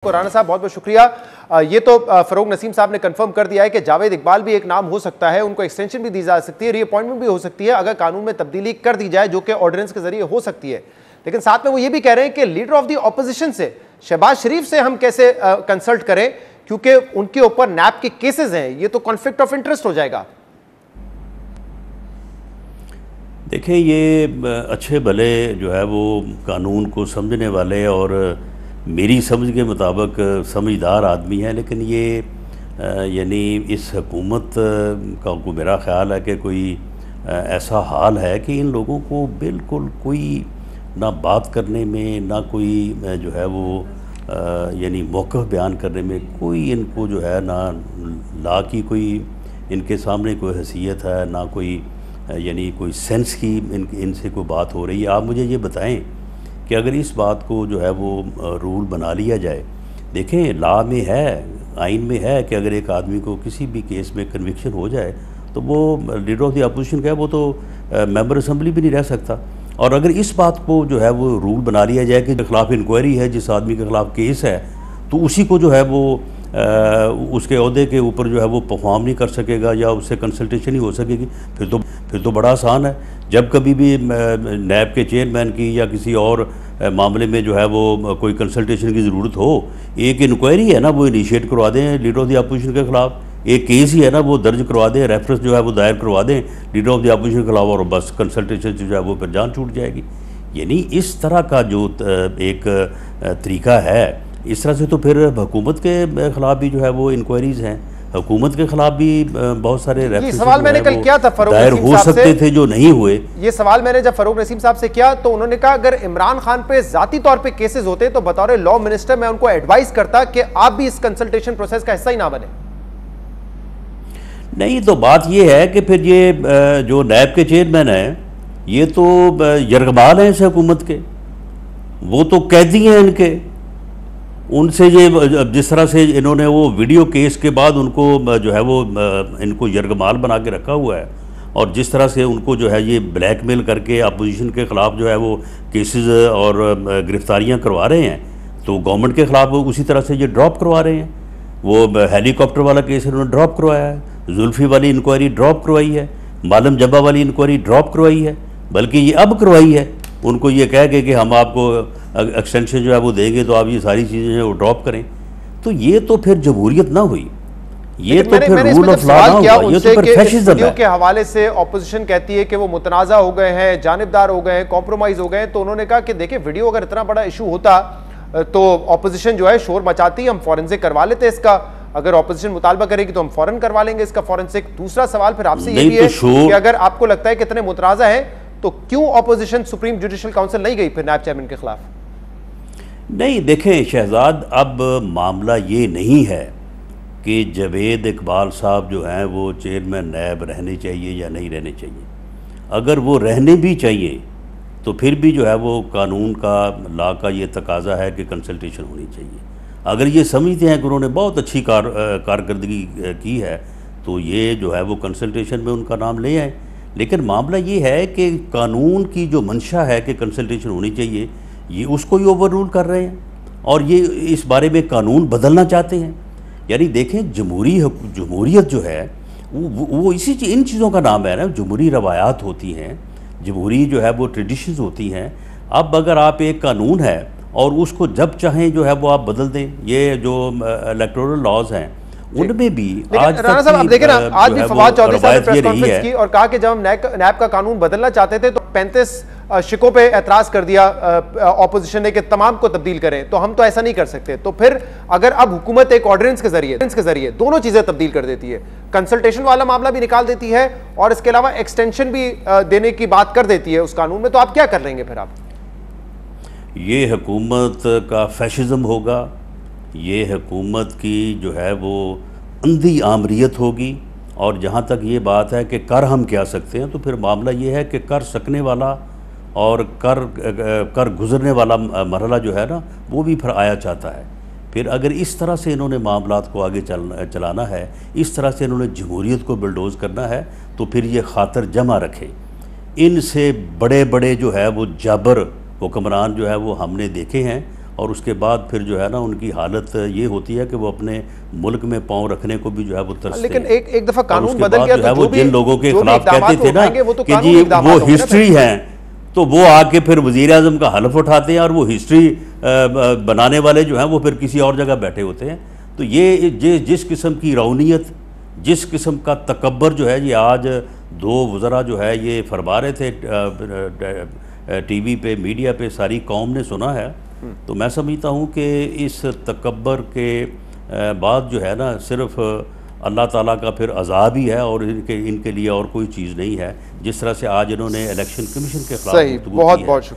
राना साहब बहुत बहुत शुक्रिया। ये तो फरोग नसीम साहब ने कंफर्म कर दिया है कि जावेद इकबाल भी एक नाम हो सकता है, उनको एक्सटेंशन भी दी जा सकती है, रीअपॉइंटमेंट भी हो सकती है अगर कानून में तब्दीली कर दी जाए, जो कि ऑर्डिनेंस के जरिए हो सकती है। लेकिन साथ में वो ये भी कह रहे हैं कि लीडर ऑफ द ऑपोजिशन से, शहबाज शरीफ से हम कैसे कंसल्ट करें, क्योंकि उनके ऊपर नैब के केसेस हैं, ये तो कॉन्फ्लिक्ट ऑफ इंटरेस्ट हो जाएगा। देखिए, ये अच्छे भले जो है वो कानून को समझने वाले और मेरी समझ के मुताबिक समझदार आदमी है, लेकिन ये यानी इस हुकूमत का को मेरा ख्याल है कि कोई ऐसा हाल है कि इन लोगों को बिल्कुल कोई ना बात करने में, ना कोई जो है वो यानी मौक़िफ़ बयान करने में कोई इनको जो है ना ला की कोई इनके सामने कोई हैसियत है, ना कोई यानी कोई सेंस की इनसे कोई बात हो रही है। आप मुझे ये बताएं कि अगर इस बात को जो है वो रूल बना लिया जाए, देखें लॉ में है, आइन में है कि अगर एक आदमी को किसी भी केस में कन्विक्शन हो जाए तो वो लीडर ऑफ द अपोजिशन का है, वो तो मेंबर असम्बली भी नहीं रह सकता। और अगर इस बात को जो है वो रूल बना लिया जाए कि खिलाफ इंक्वायरी है, जिस आदमी के ख़िलाफ़ केस है, तो उसी को जो है वो उसके अहदे के ऊपर जो है वो परफॉर्म नहीं कर सकेगा या उससे कंसल्टेशन ही हो सकेगी, फिर तो बड़ा आसान है। जब कभी भी नैब के चेयरमैन की या किसी और मामले में जो है वो कोई कंसल्टेशन की ज़रूरत हो, एक इंक्वायरी है ना वो इनिशिएट करवा दें लीडर ऑफ द अपोजिशन के ख़िलाफ़, एक केस ही है ना वो दर्ज करवा दें, रेफरेंस जो है वो दायर करवा दें लीडर ऑफ द अपोजिशन के खिलाफ, और बस कंसल्टेशन जो है वो फिर जान छूट जाएगी। यानी इस तरह का जो एक तरीका है, इस तरह से तो फिर हुकूमत के ख़िलाफ़ भी जो है वो इंक्वायरीज़ हैं, हुकूमत के खिलाफ भी बहुत सारे ये सवाल मैंने कल किया था फरोग दायर नसीम हो साहब सकते थे जो नहीं हुए। ये सवाल मैंने जब फरोग नसीम साहब से किया तो उन्होंने कहा अगर इमरान खान पे जाती तौर पे केसेस होते तो बतौर लॉ मिनिस्टर मैं उनको एडवाइस करता कि आप भी इस कंसल्टेशन प्रोसेस का हिस्सा ही ना बने। नहीं, तो बात ये है कि फिर ये जो नैब के चेयरमैन है, ये तो यरगमाल हैं इस हुकूमत के, वो तो कैदी हैं इनके। उनसे ये जिस तरह से इन्होंने वो वीडियो केस के बाद उनको जो है वो इनको यरगमाल बना के रखा हुआ है, और जिस तरह से उनको जो है ये ब्लैकमेल करके अपोजिशन के ख़िलाफ़ जो है वो केसेस और गिरफ्तारियां करवा रहे हैं, तो गवर्नमेंट के ख़िलाफ़ उसी तरह से ये ड्रॉप करवा रहे हैं। वो हेलीकॉप्टर वाला केस इन्होंने ड्रॉप करवाया है, जुल्फ़ी वाली इंक्वायरी ड्रॉप करवाई है, मालम जब्बा वाली इंक्वायरी ड्रॉप करवाई है, बल्कि ये अब करवाई है। उनको ये कह के कि हम आपको एक्सटेंशन जो है वो देंगे तो आप ये सारी चीज़ें जो वो ड्रॉप करें, तो ये तो फिर जमहूरियत ना हुई, ये तो फिर रूल ऑफ लॉ ना हुआ, ये तो फिर फैशिज्म है। के हवाले से ऑपोजिशन कहती है कि वो मुतनाज़ा हो गए हैं, जानिबदार हो गए हैं, कॉम्प्रोमाइज हो गए हैं, तो उन्होंने कहा कि देखिए वीडियो अगर इतना बड़ा इशू होता तो ऑपोजिशन जो है शोर मचाती, हम फॉरेंसिक करवा लेते इसका, अगर ऑपोजिशन मुतालबा करेगी तो हम फौरन करवा लेंगे इसका फॉरेंसिक। दूसरा सवाल फिर आपसे ये भी है कि अगर आपको लगता है कि इतने मुतनाज़ा है तो क्यों ऑपोजिशन सुप्रीम जुडिशल काउंसिल नहीं गई फिर नैब चेयरमैन के खिलाफ? नहीं, देखें शहजाद, अब मामला ये नहीं है कि जावेद इकबाल साहब जो हैं वो चेयरमैन नैब रहने चाहिए या नहीं रहने चाहिए। अगर वो रहने भी चाहिए तो फिर भी जो है वो कानून का, लॉ का ये तकाजा है कि कंसल्टेशन होनी चाहिए। अगर ये समझते हैं कि उन्होंने बहुत अच्छी कारकर्दगी की है तो ये जो है वो कंसल्टेशन में उनका नाम ले आए। लेकिन मामला ये है कि कानून की जो मंशा है कि कंसल्टेशन होनी चाहिए, ये उसको ही ओवर रूल कर रहे हैं और ये इस बारे में कानून बदलना चाहते हैं। यानी देखें, जमहूरियत जो है वो इसी इन चीज़ों का नाम है ना, जमहूरी रवायात होती हैं, जमहूरी जो है वो ट्रेडिशंस होती हैं। अब अगर आप एक कानून है और उसको जब चाहें जो है वो आप बदल दें, ये जो इलेक्टोरल लॉज हैं उनमें भी आज राना साहब आप देखें ना, आज भी फवाद चौधरी साहब ने प्रेस कॉन्फ्रेंस की और कहा कि जब हम नैब का कानून बदलना चाहते थे तो 35 शिकों पे एतराज कर दिया ऑपोजिशन ने कि तमाम को तब्दील करें, तो हम तो ऐसा नहीं कर सकते। तो फिर अगर अब हुकूमत एक ऑर्डिनेंस के जरिए दोनों चीजें तब्दील कर देती है, कंसल्टेशन वाला मामला भी निकाल देती है और इसके अलावा एक्सटेंशन भी देने की बात कर देती है उस कानून में, तो आप क्या कर लेंगे फिर? आप ये हुकूमत का फैशिज्म होगा, ये हुकूमत की जो है वो अंधी आमरीत होगी। और जहाँ तक ये बात है कि कर हम क्या सकते हैं, तो फिर मामला ये है कि कर सकने वाला और कर गुजरने वाला मरहला जो है ना वो भी फिर आया चाहता है। फिर अगर इस तरह से इन्होंने मामलात को आगे चलाना है, इस तरह से इन्होंने जमहूरियत को बिल्डोज़ करना है, तो फिर ये खातर जमा रखें। इनसे बड़े बड़े जो है वो जाबर हुक्मरान जो है वो हमने देखे हैं और उसके बाद फिर जो है ना उनकी हालत ये होती है कि वो अपने मुल्क में पाँव रखने को भी जो है वो तरसते लेकिन हैं। एक दफा कानून बदल गया तो वो जिन लोगों के खिलाफ कहते थे ना कि जी वो हिस्ट्री है, तो वो आके फिर वज़ीर आज़म का हलफ उठाते हैं और वो हिस्ट्री बनाने वाले जो हैं वो फिर किसी और जगह बैठे होते हैं। तो ये जिस किस्म की रौनियत, जिस किस्म का तकब्बर जो है, ये आज दो वज़रा जो है ये फरमा रहे थे टीवी पे, मीडिया पे, सारी कौम ने सुना है। तो मैं समझता हूँ कि इस तकब्बर के बाद जो है ना सिर्फ अल्लाह ताला का फिर अज़ाब ही है और इनके लिए और कोई चीज़ नहीं है। जिस तरह से आज इन्होंने इलेक्शन कमीशन के खिलाफ बहुत शुक्रिया।